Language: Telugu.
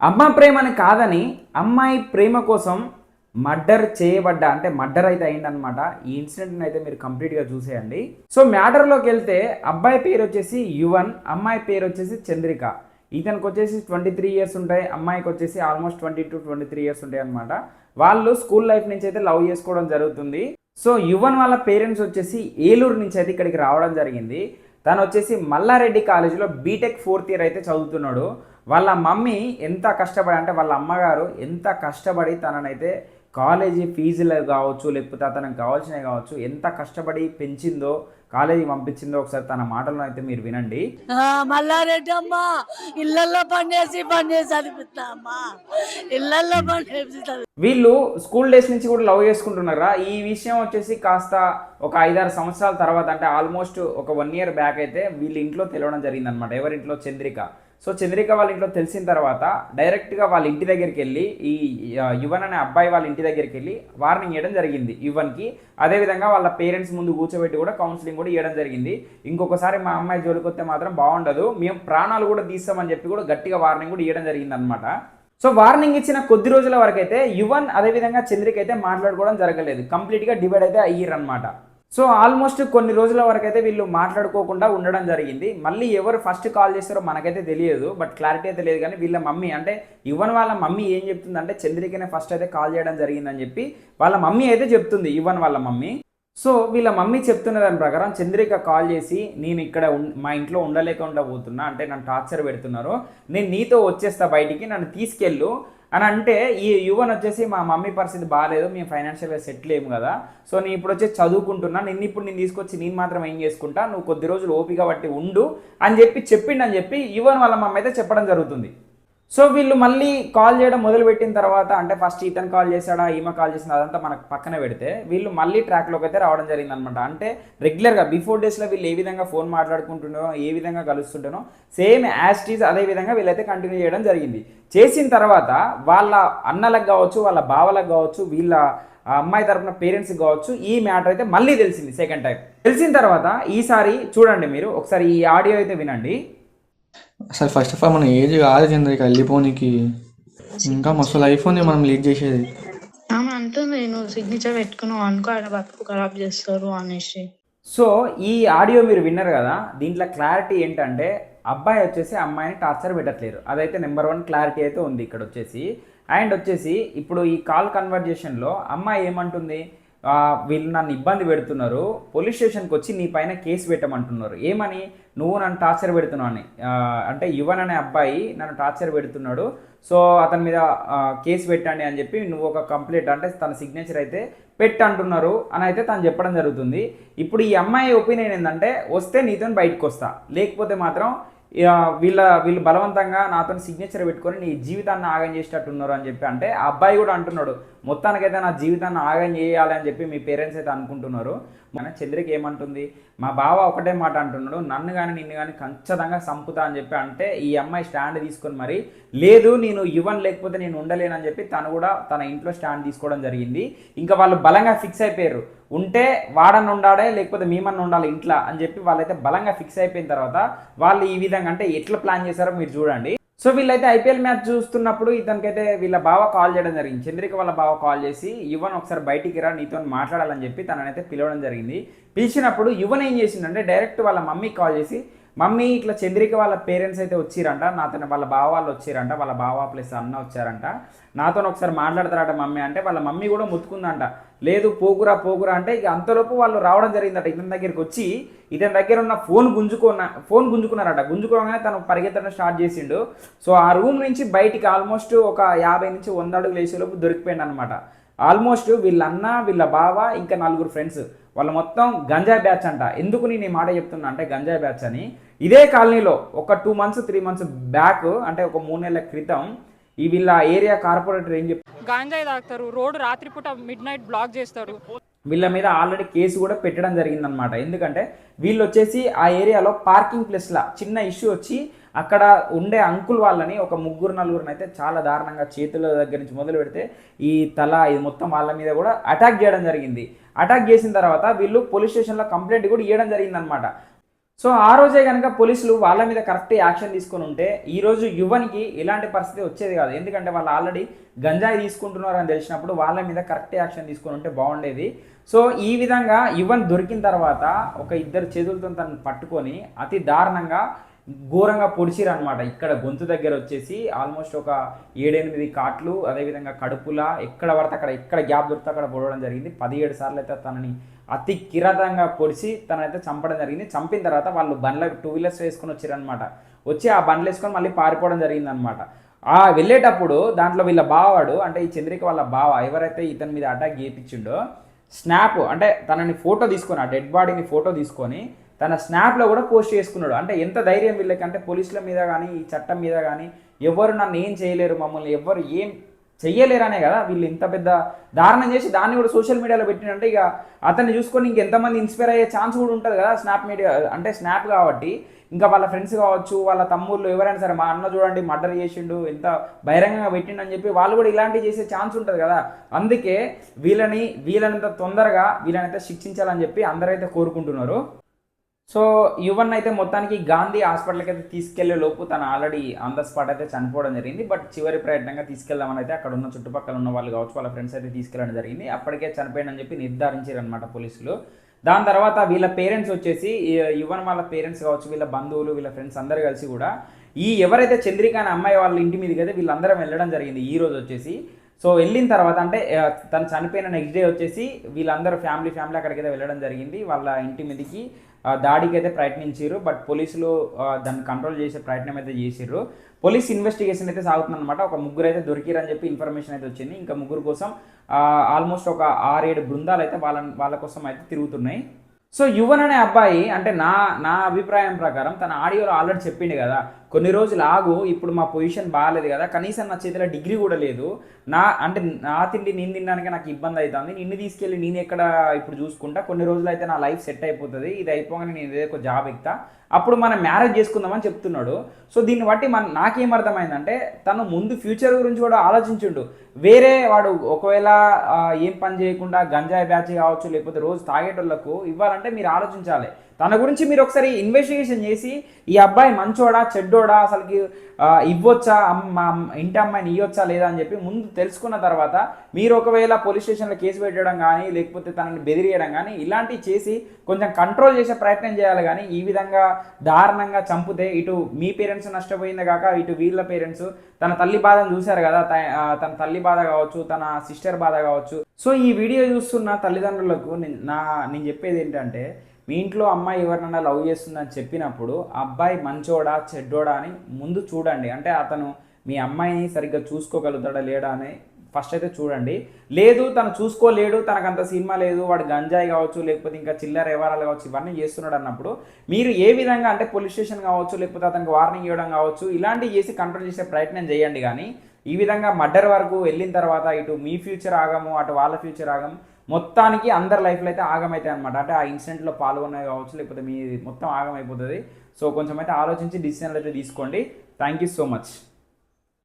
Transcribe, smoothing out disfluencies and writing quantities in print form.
అమ్మ ప్రేమని కాదని అమ్మాయి ప్రేమ కోసం మర్డర్ చేయబడ్డ అంటే మర్డర్ అయితే అయిందనమాట. ఈ ఇన్సిడెంట్ని అయితే మీరు కంప్లీట్గా చూసేయండి. సో మ్యాటర్లోకి వెళ్తే అబ్బాయి పేరు వచ్చేసి యువన్, అమ్మాయి పేరు వచ్చేసి చంద్రిక. ఇతనికి వచ్చేసి 23 ఇయర్స్ ఉంటాయి, అమ్మాయికి వచ్చేసి ఆల్మోస్ట్ 22-23 ఇయర్స్ ఉంటాయి అనమాట. వాళ్ళు స్కూల్ లైఫ్ నుంచి అయితే లవ్ చేసుకోవడం జరుగుతుంది. సో యువన్ వాళ్ళ పేరెంట్స్ వచ్చేసి ఏలూరు నుంచి అయితే ఇక్కడికి రావడం జరిగింది. తను వచ్చేసి మల్లారెడ్డి కాలేజీలో బీటెక్ 4th ఇయర్ అయితే చదువుతున్నాడు. వాళ్ళ మమ్మీ ఎంత కష్టపడి అంటే వాళ్ళ అమ్మగారు ఎంత కష్టపడి తననైతే కాలేజీ ఫీజులు కావచ్చు, లేకపోతే అతనికి కావాల్సినవి కావచ్చు, ఎంత కష్టపడి పెంచిందో, కాలేజీకి పంపించిందో ఒకసారి తన మాటలను అయితే మీరు వినండి. మల్లారెడ్డి అమ్మ ఇళ్ళల్లో పనిచేసి చదివిస్తా అమ్మా, ఇళ్ళల్లో పనిచేసి వీళ్ళు స్కూల్ డేస్ నుంచి కూడా లవ్ చేసుకుంటున్నారా. ఈ విషయం వచ్చేసి కాస్త ఒక 5-6 సంవత్సరాల తర్వాత అంటే ఆల్మోస్ట్ ఒక 1 year బ్యాక్ అయితే వీళ్ళ ఇంట్లో తెలవడం జరిగిందనమాట. ఎవరింట్లో? చంద్రిక. సో చంద్రిక వాళ్ళ ఇంట్లో తెలిసిన తర్వాత డైరెక్ట్గా వాళ్ళ ఇంటి దగ్గరికి వెళ్ళి ఈ యువన్ అనే అబ్బాయి వాళ్ళ ఇంటి దగ్గరికి వెళ్ళి వార్నింగ్ ఇవ్వడం జరిగింది యువన్కి. అదేవిధంగా వాళ్ళ పేరెంట్స్ ముందు కూర్చోబెట్టి కూడా కౌన్సిలింగ్ కూడా ఇవ్వడం జరిగింది. ఇంకొకసారి మా అమ్మాయి జోలికొస్తే మాత్రం బాగుండదు, మేము ప్రాణాలు కూడా తీస్తామని చెప్పి కూడా గట్టిగా వార్నింగ్ కూడా ఇవ్వడం జరిగింది అనమాట. సో వార్నింగ్ ఇచ్చిన కొద్ది రోజుల వరకు అయితే యువన్ అదేవిధంగా చంద్రిక అయితే మాట్లాడుకోవడం జరగలేదు, కంప్లీట్గా డివైడ్ అయితే అయ్యారనమాట. సో ఆల్మోస్ట్ కొన్ని రోజుల వరకు అయితే వీళ్ళు మాట్లాడుకోకుండా ఉండడం జరిగింది. మళ్ళీ ఎవరు ఫస్ట్ కాల్ చేస్తారో మనకైతే తెలియదు, బట్ క్లారిటీ అయితే లేదు. కానీ వీళ్ళ మమ్మీ అంటే యువన్ వాళ్ళ మమ్మీ ఏం చెప్తుందంటే చంద్రికనే ఫస్ట్ అయితే కాల్ చేయడం జరిగిందని చెప్పి వాళ్ళ మమ్మీ అయితే చెప్తుంది, యువన్ వాళ్ళ మమ్మీ. సో వీళ్ళ మమ్మీ చెప్తున్న దాని ప్రకారం చంద్రిక కాల్ చేసి నేను ఇక్కడ మా ఇంట్లో ఉండలేకుండా పోతున్నా, అంటే నన్ను టార్చర్ పెడుతున్నారు, నేను నీతో వచ్చేస్తా బయటికి, నన్ను తీసుకెళ్ళు అని అంటే ఈ యువన్ వచ్చేసి మా మమ్మీ పరిస్థితి బాగాలేదు, మేము ఫైనాన్షియల్గా సెటిల్ ఏము కదా, సో నేను ఇప్పుడు వచ్చేసి చదువుకుంటున్నా, నేను తీసుకొచ్చి నేను మాత్రం ఏం చేసుకుంటా, నువ్వు కొద్ది రోజులు ఓపిక బట్టి ఉండు అని చెప్పిండని చెప్పి యువన్ వాళ్ళ మమ్మీ అయితే చెప్పడం జరుగుతుంది. సో వీళ్ళు మళ్ళీ కాల్ చేయడం మొదలుపెట్టిన తర్వాత అంటే ఫస్ట్ ఇతను కాల్ చేశాడా ఈమె కాల్ చేసిందా అదంతా మనకు పక్కన పెడితే వీళ్ళు మళ్ళీ ట్రాక్లోకి అయితే రావడం జరిగింది అనమాట. అంటే రెగ్యులర్గా బిఫోర్ డేస్లో వీళ్ళు ఏ విధంగా ఫోన్ మాట్లాడుకుంటున్నారో, ఏ విధంగా కలుస్తుంటానో సేమ్ యాజ్ టీజ్ అదే విధంగా వీళ్ళైతే కంటిన్యూ చేయడం జరిగింది. చేసిన తర్వాత వాళ్ళ అన్నలకు కావచ్చు, వాళ్ళ బావలకు కావచ్చు, వీళ్ళ అమ్మాయి తరపున పేరెంట్స్కి కావచ్చు ఈ మ్యాటర్ అయితే మళ్ళీ తెలిసింది సెకండ్ టైం. తెలిసిన తర్వాత ఈసారి చూడండి మీరు ఒకసారి ఈ ఆడియో అయితే వినండి. అసలు ఫస్ట్ ఆఫ్ ఆల్ మన ఏజ్ కాదు చంద్రిక వెళ్ళిపోనికి, ఇంకా మస్తు లైఫ్ ఉంది మనం లీడ్ చేసేది. ఆమె అంటుంది నువ్వు సిగ్నేచర్ పెట్టుకున్నావు అనుకో ఆయన బతుకు ఖరాబ్ చేస్తారు అనేసి. సో ఈ ఆడియో మీరు విన్నారు కదా, దీంట్లో క్లారిటీ ఏంటంటే అబ్బాయి వచ్చేసి అమ్మాయిని టార్చర్ పెట్టట్లేరు, అదైతే నెంబర్ 1 క్లారిటీ అయితే ఉంది ఇక్కడ వచ్చేసి. అండ్ వచ్చేసి ఇప్పుడు ఈ కాల్ కన్వర్జేషన్లో అమ్మాయి ఏమంటుంది, వీళ్ళు నన్ను ఇబ్బంది పెడుతున్నారు, పోలీస్ స్టేషన్కి వచ్చి నీ పైన కేసు పెట్టమంటున్నారు, ఏమని, నువ్వు నన్ను టార్చర్ పెడుతున్నావు అని. అంటే యువన్ అనే అబ్బాయి నన్ను టార్చర్ పెడుతున్నాడు, సో అతని మీద కేసు పెట్టండి అని చెప్పి నువ్వు ఒక కంప్లైంట్ అంటే తన సిగ్నేచర్ అయితే అంటున్నారు అని అయితే తను చెప్పడం జరుగుతుంది. ఇప్పుడు ఈ అమ్మాయి ఒపీనియన్ ఏంటంటే వస్తే నీతో బయటకు వస్తా, లేకపోతే మాత్రం వీళ్ళు బలవంతంగా నాతో సిగ్నేచర్ పెట్టుకొని నీ జీవితాన్ని ఆగం చేసేటట్టున్నారు అని చెప్పి. అంటే ఆ అబ్బాయి కూడా అంటున్నాడు మొత్తానికైతే నా జీవితాన్ని ఆగం చేయాలి అని చెప్పి మీ పేరెంట్స్ అయితే అనుకుంటున్నారు. మన చంద్రిక ఏమంటుంది, మా బావ ఒకటే మాట అంటున్నాడు, నన్ను కానీ నిన్ను కానీ ఖచ్చితంగా సంపుతా అని చెప్పి. అంటే ఈ అమ్మాయి స్టాండ్ తీసుకొని మరి లేదు నేను యువన్ లేకపోతే నేను ఉండలేనని చెప్పి తను కూడా తన ఇంట్లో స్టాండ్ తీసుకోవడం జరిగింది. ఇంకా వాళ్ళు బలంగా ఫిక్స్ అయిపోయారు, ఉంటే వాడని ఉండాడే లేకపోతే మేమన్నా ఉండాలి ఇంట్లో అని చెప్పి వాళ్ళైతే బలంగా ఫిక్స్ అయిపోయిన తర్వాత వాళ్ళు ఈ విధంగా అంటే ఎట్లా ప్లాన్ చేశారో మీరు చూడండి. సో వీళ్ళైతే ఐపీఎల్ మ్యాచ్ చూస్తున్నప్పుడు ఇతనికైతే వీళ్ళ బావ కాల్ చేయడం జరిగింది. చంద్రిక వాళ్ళ బావ కాల్ చేసి యువన్ ఒకసారి బయటికి రా నీతో మాట్లాడాలని చెప్పి తననైతే పిలవడం జరిగింది. పిలిచినప్పుడు యువన్ ఏం చేసిందంటే డైరెక్ట్ వాళ్ళ మమ్మీకి కాల్ చేసి, మమ్మీ ఇట్లా చంద్రిక వాళ్ళ పేరెంట్స్ అయితే వచ్చిరంట, నాతో వాళ్ళ బావ వాళ్ళు వచ్చిరంట, వాళ్ళ బావ ప్లస్ అన్న వచ్చారంట, నాతో ఒకసారి మాట్లాడతారట మమ్మీ అంటే వాళ్ళ మమ్మీ కూడా ముత్తుకుందంట, లేదు పోకురా అంటే ఇక అంతలోపు వాళ్ళు రావడం జరిగిందట. ఇతని దగ్గరికి వచ్చి ఇతని దగ్గర ఉన్న ఫోన్ గుంజుకున్నారట. గుంజుకోగానే తను పరిగెత్తడం స్టార్ట్ చేసిండు. సో ఆ రూమ్ నుంచి బయటికి ఆల్మోస్ట్ ఒక 50 నుంచి 100 అడుగులు వేసేలోపు దొరికిపోయింది అనమాట. ఆల్మోస్ట్ వీళ్ళ అన్న, వీళ్ళ బావ, ఇంకా 4 ఫ్రెండ్స్, వాళ్ళు మొత్తం గంజాయి బ్యాచ్ అంట. ఎందుకు నేను ఈ మాట చెప్తున్నా అంటే గంజాయి బ్యాచ్ అని ఇదే కాలనీలో ఒక 2 months 3 months బ్యాక్ అంటే ఒక 3 నెలల క్రితం ఈ వీళ్ళ ఏరియా కార్పొరేటర్ ఏం చెప్తారు, గాంజాయి తాగుతారు, రోడ్ రాత్రిపూట మిడ్ బ్లాక్ చేస్తారు. వీళ్ళ మీద ఆల్రెడీ కేసు కూడా పెట్టడం జరిగిందనమాట. ఎందుకంటే వీళ్ళు వచ్చేసి ఆ ఏరియాలో పార్కింగ్ ప్లేస్లో చిన్న ఇష్యూ వచ్చి అక్కడ ఉండే అంకుల్ వాళ్ళని ఒక 3-4 అయితే చాలా దారుణంగా చేతుల దగ్గర నుంచి మొదలు పెడితే ఈ తల ఇది మొత్తం వాళ్ళ మీద కూడా అటాక్ చేయడం జరిగింది. అటాక్ చేసిన తర్వాత వీళ్ళు పోలీస్ స్టేషన్లో కంప్లైంట్ కూడా ఇవ్వడం జరిగిందనమాట. సో ఆ రోజే కనుక పోలీసులు వాళ్ళ మీద కరెక్ట్ యాక్షన్ తీసుకొని ఉంటే ఈరోజు యువనికి ఇలాంటి పరిస్థితి వచ్చేది కాదు. ఎందుకంటే వాళ్ళు ఆల్రెడీ గంజాయి తీసుకుంటున్నారు అని తెలిసినప్పుడు వాళ్ళ మీద కరెక్ట్ యాక్షన్ తీసుకొని ఉంటే బాగుండేది. సో ఈ విధంగా యువన్ దొరికిన తర్వాత ఒక ఇద్దరు చేతులతో తనను పట్టుకొని అతి దారుణంగా ఘోరంగా పొడిచిరు అనమాట. ఇక్కడ గొంతు దగ్గర వచ్చేసి ఆల్మోస్ట్ ఒక 7-8 కాట్లు, అదేవిధంగా కడుపులా ఎక్కడ పడితే అక్కడ ఎక్కడ గ్యాప్ దొరికితే అక్కడ పొడవడం జరిగింది. 17 సార్లు అయితే తనని అతి కిరాతంగా పొడిచి తనైతే చంపడం జరిగింది. చంపిన తర్వాత వాళ్ళు బండ్ల 2 వీలర్స్ వేసుకొని వచ్చారనమాట. వచ్చి ఆ బండ్లు వేసుకొని మళ్ళీ పారిపోవడం జరిగిందనమాట. ఆ వెళ్ళేటప్పుడు దాంట్లో వీళ్ళ బావాడు, అంటే ఈ చంద్రిక వాళ్ళ బావ ఎవరైతే ఇతని మీద అటాక్ చేయించిండో స్నాప్, అంటే తనని ఫోటో తీసుకొని ఆ డెడ్ బాడీని ఫోటో తీసుకొని తన స్నాప్లో కూడా పోస్ట్ చేసుకున్నాడు. అంటే ఎంత ధైర్యం వీళ్ళకి అంటే పోలీసుల మీద కానీ ఈ చట్టం మీద కానీ ఎవరు నన్ను ఏం చేయలేరు, మమ్మల్ని ఎవరు ఏం చెయ్యలేరనే కదా వీళ్ళు ఇంత పెద్ద దారుణం చేసి దాన్ని కూడా సోషల్ మీడియాలో పెట్టినంటే ఇక అతన్ని చూసుకొని ఇంకెంతమంది ఇన్స్పైర్ అయ్యే ఛాన్స్ కూడా ఉంటుంది కదా. స్నాప్ మీడియా అంటే స్నాప్ కాబట్టి ఇంకా వాళ్ళ ఫ్రెండ్స్ కావచ్చు, వాళ్ళ తమ్ముళ్ళు ఎవరైనా సరే, మా అన్న చూడండి మర్డర్ చేసిండు, ఎంత బహిరంగంగా పెట్టిండు అని చెప్పి వాళ్ళు కూడా ఇలాంటివి చేసే ఛాన్స్ ఉంటుంది కదా. అందుకే వీళ్ళనంత తొందరగా వీళ్ళనైతే శిక్షించాలని చెప్పి అందరైతే కోరుకుంటున్నారు. సో యువన్ అయితే మొత్తానికి గాంధీ హాస్పిటల్కి అయితే తీసుకెళ్లే లోపు తను ఆల్రెడీ ఆన్ ద స్పాట్ అయితే చనిపోవడం జరిగింది. బట్ చివరి ప్రయత్నంగా తీసుకెళ్దామని అయితే అక్కడ ఉన్న చుట్టుపక్కల ఉన్న వాళ్ళు కావచ్చు, వాళ్ళ ఫ్రెండ్స్ అయితే తీసుకెళ్ళడం జరిగింది. అప్పటికే చనిపోయిందని చెప్పి నిర్ధారించారనమాట పోలీసులు. దాని తర్వాత వీళ్ళ పేరెంట్స్ వచ్చేసి యువన్ వాళ్ళ పేరెంట్స్ కావచ్చు, వీళ్ళ బంధువులు, వీళ్ళ ఫ్రెండ్స్ అందరూ కలిసి కూడా ఈ ఎవరైతే చంద్రిక అనే అమ్మాయి వాళ్ళ ఇంటి మీదకి అయితే వీళ్ళందరం వెళ్ళడం జరిగింది ఈ రోజు వచ్చేసి. సో వెళ్ళిన తర్వాత అంటే తను చనిపోయిన నెక్స్ట్ డే వచ్చేసి వీళ్ళందరూ ఫ్యామిలీ అక్కడికైతే వెళ్ళడం జరిగింది. వాళ్ళ ఇంటి మీదకి దాడికి అయితే ప్రయత్నించారు. బట్ పోలీసులు దాన్ని కంట్రోల్ చేసే ప్రయత్నం అయితే చేసిర్రు. పోలీస్ ఇన్వెస్టిగేషన్ అయితే సాగుతుందన్నమాట. ఒక 3 అయితే దొరికిరని చెప్పి ఇన్ఫర్మేషన్ అయితే వచ్చింది. ఇంకా 3 కోసం ఆల్మోస్ట్ ఒక 6-7 బృందాలు అయితే వాళ్ళ కోసం అయితే తిరుగుతున్నాయి. సో యువన్ అనే అబ్బాయి అంటే నా అభిప్రాయం ప్రకారం తన ఆడియోలో ఆల్రెడీ చెప్పిండు కదా, కొన్ని రోజులు ఆగు, ఇప్పుడు మా పొజిషన్ బాగాలేదు కదా, కనీసం నా చేతిలో డిగ్రీ కూడా లేదు, నా తిండి నేను తినడానికి నాకు ఇబ్బంది అవుతుంది, నిన్ను తీసుకెళ్ళి నేను ఎక్కడ ఇప్పుడు చూసుకుంటా, కొన్ని రోజులు అయితే నా లైఫ్ సెట్ అయిపోతుంది, ఇది అయిపోగానే నేను ఏదో ఒక జాబ్ ఎక్కుతా, అప్పుడు మనం మ్యారేజ్ చేసుకుందామని చెప్తున్నాడు. సో దీన్ని బట్టి నాకేం అర్థమైందంటే తను ముందు ఫ్యూచర్ గురించి కూడా ఆలోచించుండు. వేరే వాడు ఒకవేళ ఏం పని చేయకుండా గంజాయి బ్యాచ్ కావచ్చు, లేకపోతే రోజు తాగేటోళ్లకు ఇవ్వాలంటే మీరు ఆలోచించాలి. తన గురించి మీరు ఒకసారి ఇన్వెస్టిగేషన్ చేసి ఈ అబ్బాయి మంచోడా చెడ్డోడా, అసలుకి ఇవ్వచ్చా, మా ఇంటి అమ్మాయిని ఇవ్వచ్చా లేదా అని చెప్పి ముందు తెలుసుకున్న తర్వాత మీరు ఒకవేళ పోలీస్ స్టేషన్లో కేసు పెట్టడం కానీ, లేకపోతే తనని బెదిరియడం కానీ ఇలాంటివి చేసి కొంచెం కంట్రోల్ చేసే ప్రయత్నం చేయాలి. కానీ ఈ విధంగా దారుణంగా చంపితే ఇటు మీ పేరెంట్స్ నష్టపోయిందే కాక ఇటు వీళ్ళ పేరెంట్స్ తన తల్లి బాధను చూశారు కదా, తన తల్లి బాధ కావచ్చు, తన సిస్టర్ బాధ కావచ్చు. సో ఈ వీడియో చూస్తున్న తల్లిదండ్రులకు నేను చెప్పేది ఏంటంటే, మీ ఇంట్లో అమ్మాయి ఎవరినైనా లవ్ చేస్తుందని చెప్పినప్పుడు అబ్బాయి మంచోడా చెడ్డోడా అని ముందు చూడండి. అంటే అతను మీ అమ్మాయిని సరిగ్గా చూసుకోగలుగుతాడా లేడా అని ఫస్ట్ అయితే చూడండి. లేదు తను చూసుకోలేడు, తనకంత సినిమా లేదు, వాడు గంజాయి కావచ్చు, లేకపోతే ఇంకా చిల్లర వ్యవహారాలు కావచ్చు, ఇవన్నీ చేస్తున్నాడు అన్నప్పుడు మీరు ఏ విధంగా అంటే పోలీస్ స్టేషన్ కావచ్చు, లేకపోతే అతనికి వార్నింగ్ ఇవ్వడం కావచ్చు, ఇలాంటివి చేసి కంట్రోల్ చేసే ప్రయత్నం చేయండి. కానీ ఈ విధంగా మర్డర్ వరకు వెళ్ళిన తర్వాత ఇటు మీ ఫ్యూచర్ ఆగము, అటు వాళ్ళ ఫ్యూచర్ ఆగము, మొత్తానికి అందరి లైఫ్లో అయితే ఆగమవుతాయి అనమాట. అంటే ఆ ఇన్సిడెంట్లో పాల్గొన్నవి కావచ్చు, లేకపోతే మీ మొత్తం ఆగమైపోతుంది. సో కొంచెం అయితే ఆలోచించి డిసిషన్లు అయితే తీసుకోండి. Thank you so much.